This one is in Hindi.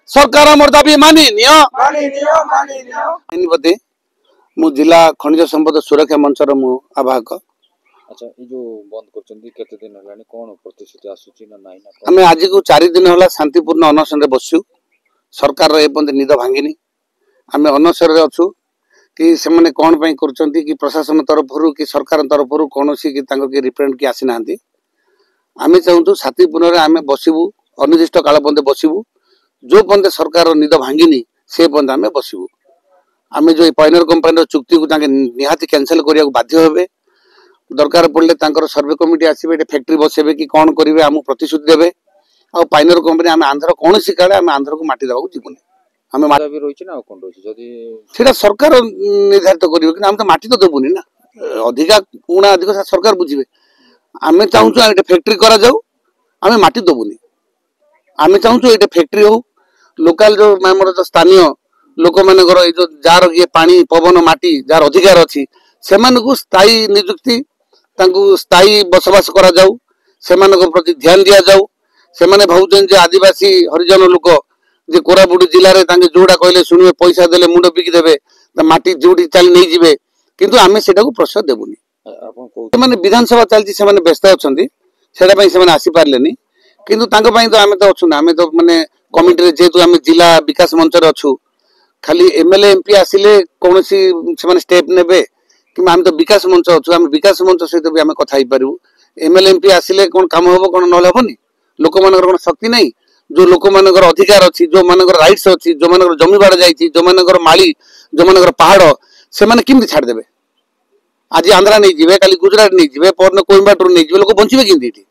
सरकार मोर दाबी मानि नियो पते मु जिला खनिज संपद सुरक्षा मंचर मु आवाहक। अच्छा ये जो बंद करचंदी केते दिन हलानी कोन प्रतिश्रुति आसुची ना नाही ना हमें आज को 4 दिन होला शांतिपूर्ण अनशन रे बसछु। सरकार रे पंत निद भांगिनी आमे अनशन रे अछु कि से माने कोन पई करचंती कि प्रशासन तरफ रु कि सरकार तरफ रु कोनोसी कि तांको कि रिप्रेजेंट कि आसी नांती। आमे चाहूँ शांतिपूर्ण रे आमे बसिबू अनिर्दिष्ट काल पंत बसिबू जो पंत सरकार निद भांगिनी से पंत आमे बसिबू। आमे जो पाइनर कंपनी चुक्ति को तांके निहाती कैंसिल करिया बाध्य हेबे। दरकार पड़ले तांकर सर्वे कमिटी आसीबे फैक्ट्री बसेबे कि कोन करिवे आमु प्रतिश्रुति देबे आ पाइनर कंपनी आमे आंध्र कोनोसी काले आमे आंध्र को माटी देबाकू जीवनी आमे भी रहिछि ना कोन रहिछि जदी सेटा सरकार निर्धारित करिवे कि आमे तो माटी तो देबुनी ना अधिका कोना अधिक सरकार बुझिबे। आमे चाहूँ एटा फैक्ट्री करा जाऊ आमे माटी देबुनी। आमे चाहूँ एटा फैक्ट्री हो लोकल जो हमर जो स्थानीय लोक मानकर ए जो जार ये पानी पवन माटी जार अधिकार अछि सेमान को स्थायी नियुक्ति तांकु स्थायी बसवास करा जाऊ सेमान को प्रति ध्यान दिया जाऊ। सेमाने भाउचन जे आदिवासी हरिजन लोक जे कोरापुट जिल्ला रे तांके जोडा कहले सुनिबे पैसा देले मुंड बिकी देबे माटी जोडी चली नै जिवे किंतु आमे सेटा को प्रश्रय देबुनी। आपन को माने विधानसभा चलती सेमाने व्यस्त अछंती सेटा पई सेमाने आसी पारलेनी किंतु तांको पई तो आमे तो अछु ना आमे तो माने कमिटी रे जेतु आमे जिला विकास मंच रे अछु खाली एमएलए एमपी आसिले कोनोसी सेमाने स्टेप नेबे कि आम तो विकास मंच अच्छु आम विकास मंच सहित भी आम कथा पारू। एमएलए एमपी आसिले कौन काम हम कौन ना हेनी लोक मान कौन शक्ति नहीं जो लोक मान अधिकार अच्छी जो मान राइट्स अच्छी जो मान जमी बाड़ जाइए जो मान माली जो मान पहाड़ से मैंने किमती छाड़देवे। आज आंध्रा नहीं जीवे काली गुजरात नहीं जीवे पर कोयम्बाटूर नहीं जीवे लोक बंचे किमती।